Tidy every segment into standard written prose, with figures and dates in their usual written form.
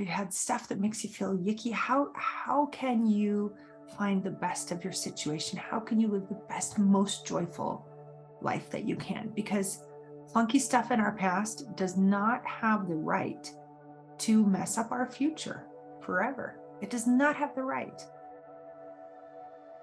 you had stuff that makes you feel yucky, how can you find the best of your situation? How can you live the best, most joyful life that you can? Because funky stuff in our past does not have the right to mess up our future forever. It does not have the right.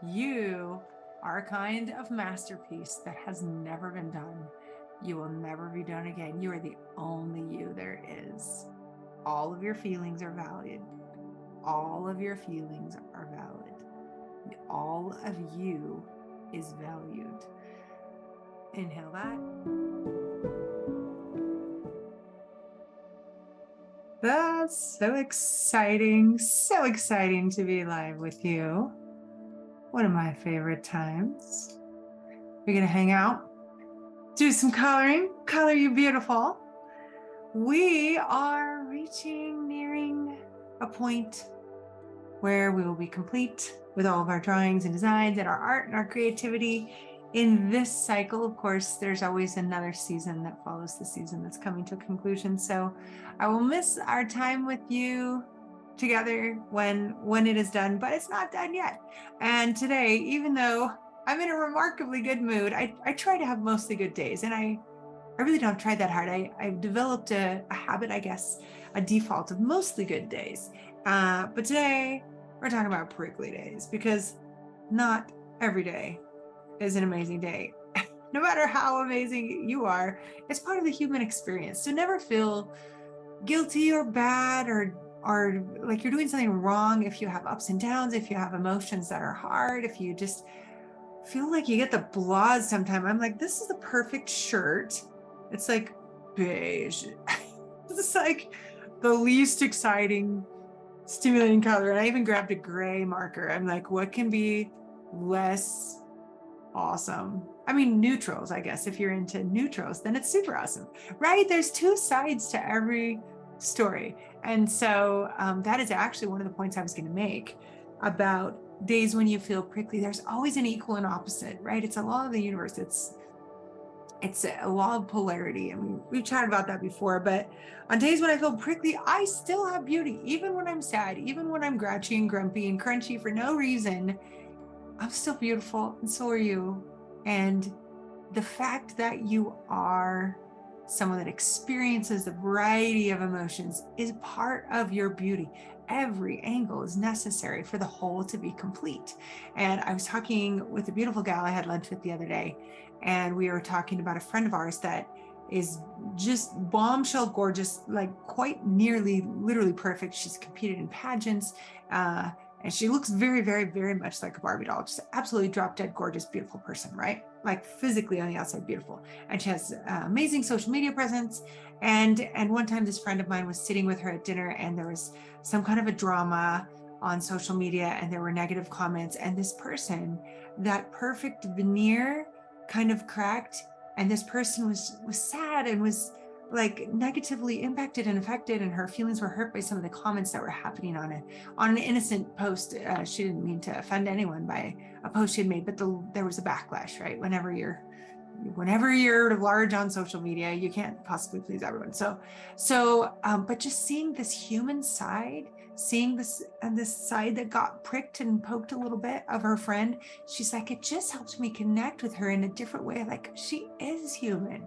You are a kind of masterpiece that has never been done. You will never be done again. You are the only you there is. All of your feelings are valid. All of your feelings are valid. All of you is valued. Inhale that. That's so exciting to be live with you. One of my favorite times. We're going to hang out, do some coloring, color you beautiful. We are nearing a point where we will be complete with all of our drawings and designs and our art and our creativity in this cycle. Of course, there's always another season that follows the season that's coming to a conclusion. So I will miss our time with you together when it is done, but it's not done yet. And today, even though I'm in a remarkably good mood, I try to have mostly good days, and I really don't try that hard. I've developed a habit, I guess, a default of mostly good days. But today we're talking about prickly days, because not every day is an amazing day. No matter how amazing you are, it's part of the human experience. So never feel guilty or bad or like you're doing something wrong if you have ups and downs, if you have emotions that are hard, if you just feel like you get the blahs sometime. I'm like, this is the perfect shirt. It's like beige. It's like the least exciting, stimulating color. And I even grabbed a gray marker. I'm like, what can be less awesome? I mean, neutrals, I guess. If you're into neutrals, then it's super awesome, right? There's two sides to every story. And so that is actually one of the points I was going to make about days when you feel prickly. There's always an equal and opposite, right? It's a law of the universe. It's a law of polarity. I mean, we've chatted about that before, but on days when I feel prickly, I still have beauty. Even when I'm sad, even when I'm grouchy and grumpy and crunchy for no reason, I'm still beautiful, and so are you. And the fact that you are someone that experiences a variety of emotions is part of your beauty. Every angle is necessary for the whole to be complete. And I was talking with a beautiful gal I had lunch with the other day, and we were talking about a friend of ours that is just bombshell gorgeous, like quite nearly literally perfect. She's competed in pageants, and she looks very, very, very much like a Barbie doll. Just absolutely drop dead gorgeous, beautiful person, right? Like physically on the outside, beautiful. And she has amazing social media presence. And one time this friend of mine was sitting with her at dinner, and there was some kind of a drama on social media, and there were negative comments. And this person, that perfect veneer kind of cracked. And this person was sad and was like negatively impacted and affected, and her feelings were hurt by some of the comments that were happening on an innocent post. She didn't mean to offend anyone by a post she had made, but there was a backlash, right? Whenever you're large on social media, you can't possibly please everyone. But just seeing this human side, seeing this side that got pricked and poked a little bit of her friend, she's like, it just helps me connect with her in a different way. Like, she is human.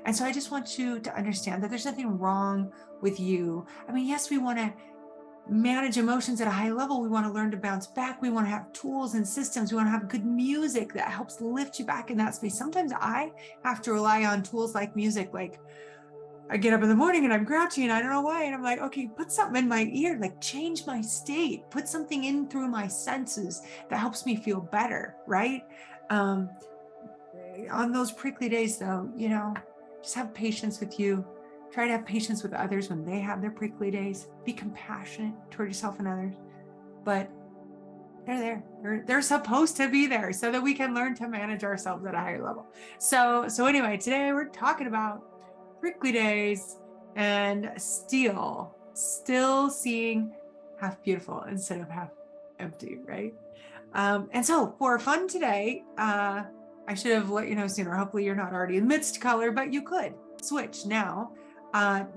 And so I just want you to understand that there's nothing wrong with you. I mean, yes, we want to manage emotions at a high level. We want to learn to bounce back. We want to have tools and systems. We want to have good music that helps lift you back in that space. Sometimes I have to rely on tools like music. Like, I get up in the morning and I'm grouchy and I don't know why. And I'm like, okay, put something in my ear, like change my state, put something in through my senses that helps me feel better, right? On those prickly days though, just have patience with you. Try to have patience with others when they have their prickly days. Be compassionate toward yourself and others. But they're there. They're supposed to be there so that we can learn to manage ourselves at a higher level. So anyway, today we're talking about prickly days and still seeing half beautiful instead of half empty, right? And so for fun today, I should have let you know sooner. Hopefully you're not already in mixed color, but you could switch now.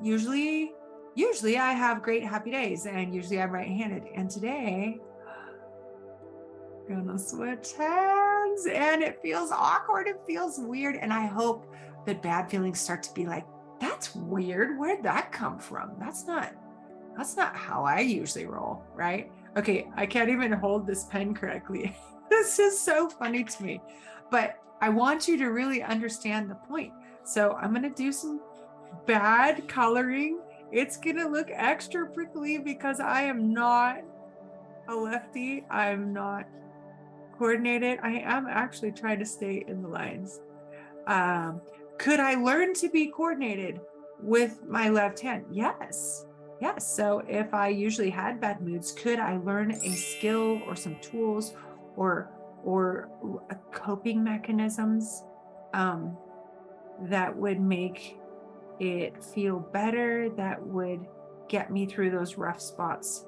Usually usually I have great happy days, and usually I'm right-handed. And today, I'm gonna switch hands, and it feels awkward. It feels weird. And I hope that bad feelings start to be like, that's weird. Where'd that come from? That's not how I usually roll, right? Okay, I can't even hold this pen correctly. This is so funny to me. But I want you to really understand the point. So I'm gonna do some bad coloring. It's gonna look extra prickly because I am not a lefty. I'm not coordinated. I am actually trying to stay in the lines. Could I learn to be coordinated with my left hand? Yes. Yes. So if I usually had bad moods, could I learn a skill or some tools or coping mechanisms that would make it feel better, that would get me through those rough spots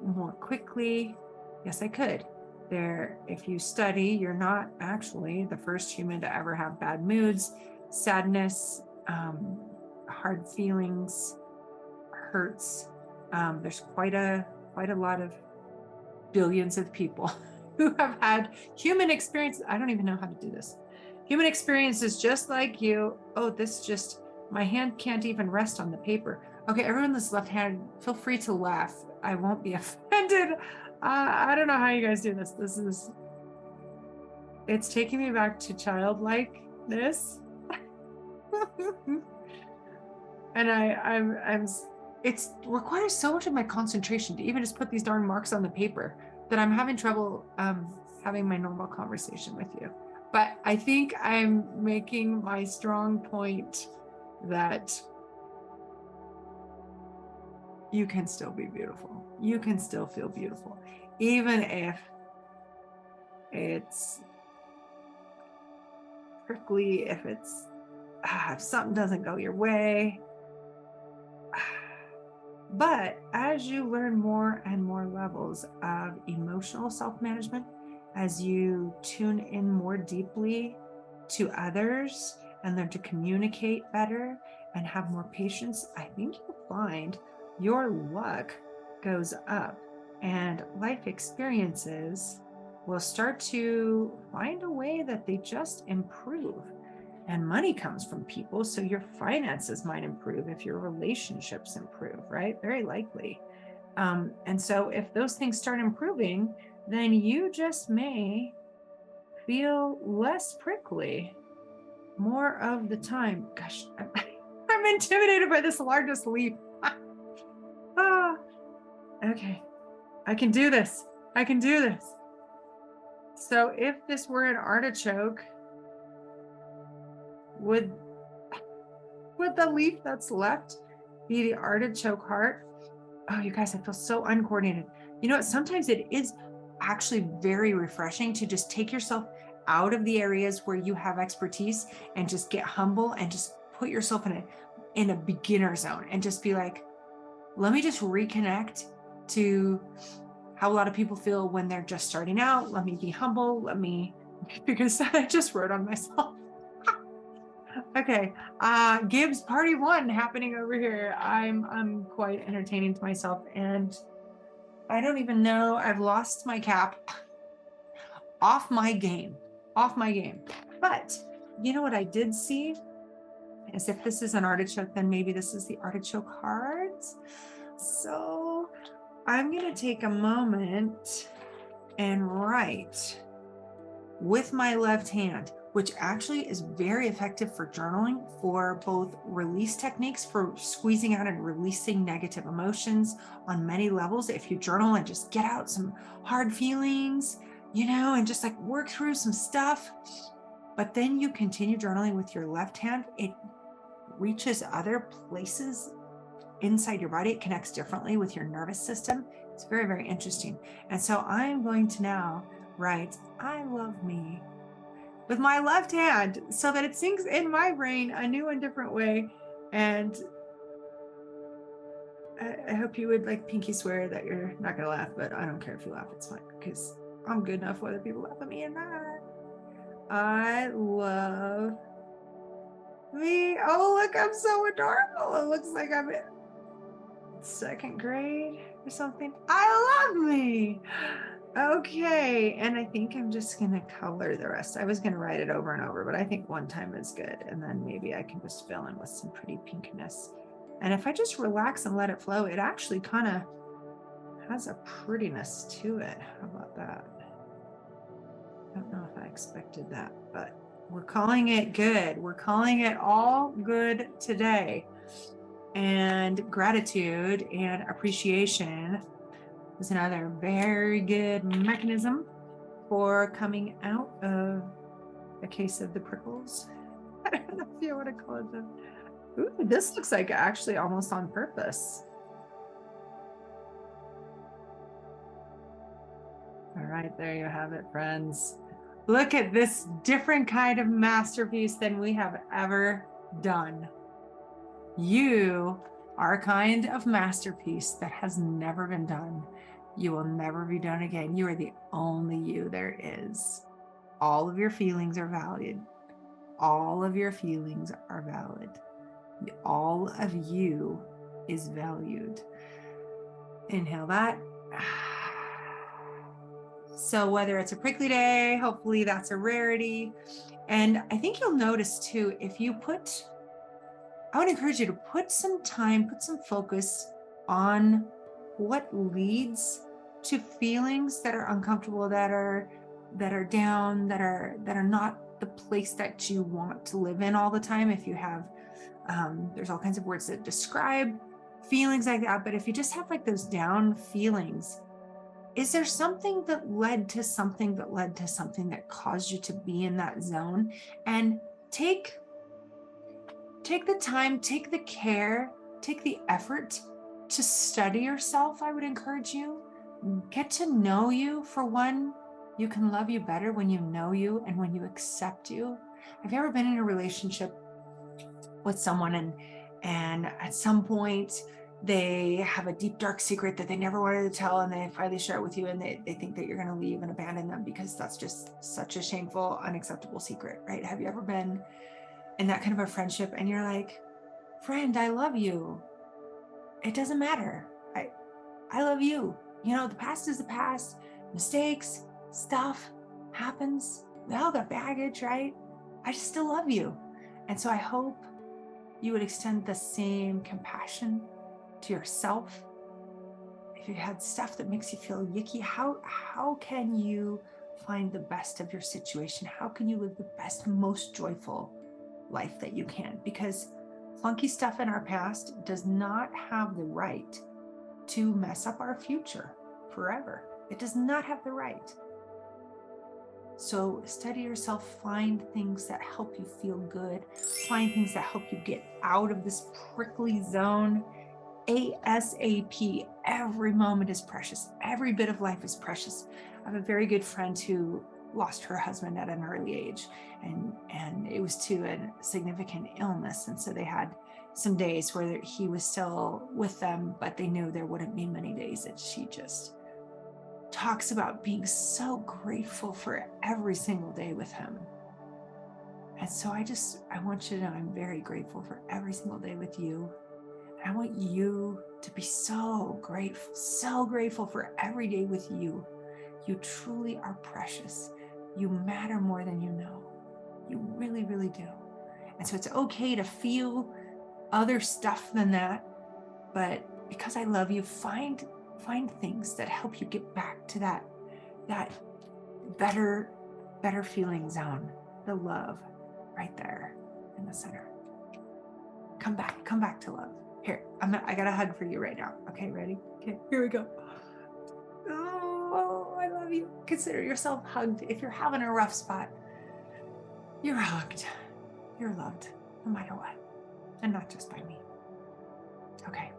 more quickly? Yes, I could. If you study, you're not actually the first human to ever have bad moods, sadness, hard feelings, hurts. There's quite a lot of billions of people who have had human experience. I don't even know how to do this. Human experiences just like you. Oh, my hand can't even rest on the paper. Okay, everyone that's left-handed, feel free to laugh. I won't be offended. I don't know how you guys do this. It's taking me back to childlikeness. And it requires so much of my concentration to even just put these darn marks on the paper that I'm having trouble having my normal conversation with you. But I think I'm making my strong point that you can still be beautiful. You can still feel beautiful, even if it's prickly, if something doesn't go your way. But as you learn more and more levels of emotional self-management, as you tune in more deeply to others and learn to communicate better and have more patience, I think you'll find your luck goes up and life experiences will start to find a way that they just improve. And money comes from people, so your finances might improve if your relationships improve, right? Very likely. And so if those things start improving, then you just may feel less prickly more of the time. Gosh, I'm intimidated by this largest leap. Okay, I can do this. I can do this. So if this were an artichoke, would the leaf that's left be the artichoke heart? Oh, you guys, I feel so uncoordinated. You know what? Sometimes it is actually very refreshing to just take yourself out of the areas where you have expertise and just get humble and just put yourself in a beginner zone and just be like, let me just reconnect to how a lot of people feel when they're just starting out. Let me be humble. Because I just wrote on myself. Okay, Gibbs party 1 happening over here. I'm quite entertaining to myself, and I don't even know. I've lost my cap. Off my game. But you know what I did see is if this is an artichoke, then maybe this is the artichoke hearts. So I'm gonna take a moment and write with my left hand, which actually is very effective for journaling, for both release techniques, for squeezing out and releasing negative emotions on many levels. If you journal and just get out some hard feelings, and just like work through some stuff, but then you continue journaling with your left hand, it reaches other places inside your body. It connects differently with your nervous system. It's very, very interesting. And so I'm going to now write, I love me, with my left hand so that it sinks in my brain a new and different way. And I hope you would like pinky swear that you're not gonna laugh, but I don't care if you laugh, it's fine, because I'm good enough whether people laugh at me or not. I love me. Oh, look, I'm so adorable. It looks like I'm second grade or something. I love me. Okay, and I think I'm just gonna color the rest. I was gonna write it over and over, but I think one time is good, and then maybe I can just fill in with some pretty pinkness. And if I just relax and let it flow, it actually kind of has a prettiness to it. How about that? I don't know if I expected that, but we're calling it good. We're calling it all good today. And gratitude and appreciation is another very good mechanism for coming out of a case of the prickles. I don't know if you want to call it that. Ooh, this looks like actually almost on purpose. All right, there you have it, friends. Look at this different kind of masterpiece than we have ever done. You are a kind of masterpiece that has never been done. You will never be done again. You are the only you there is. All of your feelings are valid. All of your feelings are valid. All of you is valued. Inhale that. So whether it's a prickly day, hopefully that's a rarity. And I think you'll notice too, if you I would encourage you to put some time, put some focus on what leads to feelings that are uncomfortable, that are down, that are not the place that you want to live in all the time. If you have, there's all kinds of words that describe feelings like that. But if you just have like those down feelings, is there something that led to something that led to something that caused you to be in that zone? And take the time, take the care, take the effort to study yourself. I would encourage you. Get to know you. For one, you can love you better when you know you and when you accept you. Have you ever been in a relationship with someone and at some point they have a deep, dark secret that they never wanted to tell, and they finally share it with you, and they think that you're going to leave and abandon them because that's just such a shameful, unacceptable secret, right? Have you ever been in that kind of a friendship and you're like, friend, I love you. It doesn't matter. I love you. You know, the past is the past. Mistakes, stuff happens. We all got baggage, right? I just still love you. And so I hope you would extend the same compassion to yourself. If you had stuff that makes you feel yucky, how can you find the best of your situation? How can you live the best, most joyful life that you can? Because funky stuff in our past does not have the right to mess up our future forever. It does not have the right. So study yourself, find things that help you feel good, find things that help you get out of this prickly zone ASAP. Every moment is precious. Every bit of life is precious. I have a very good friend who lost her husband at an early age, and it was to a significant illness. And so they had some days where he was still with them, but they knew there wouldn't be many days. And she just talks about being so grateful for every single day with him. And so I want you to know I'm very grateful for every single day with you. And I want you to be so grateful for every day with you. You truly are precious. You matter more than you know. You really, really do. And so it's okay to feel other stuff than that. But because I love you, find things that help you get back to that better feeling zone, the love right there in the center. Come back to love. Here, I got a hug for you right now. Okay, ready? Okay, here we go. Oh, I love you. Consider yourself hugged. If you're having a rough spot, you're hugged. You're loved, no matter what. And not just by me. Okay.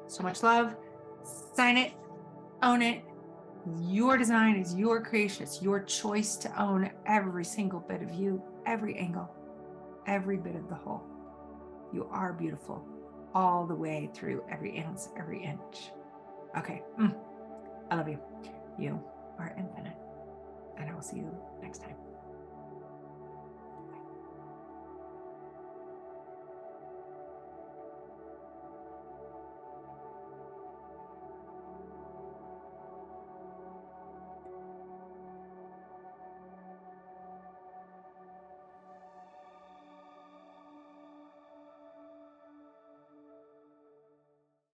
So much love. Sign it. Own it. Your design is your creation. It's your choice to own every single bit of you, every angle, every bit of the whole. You are beautiful all the way through, every ounce, every inch. Okay. I love you. You are infinite. And I will see you next time.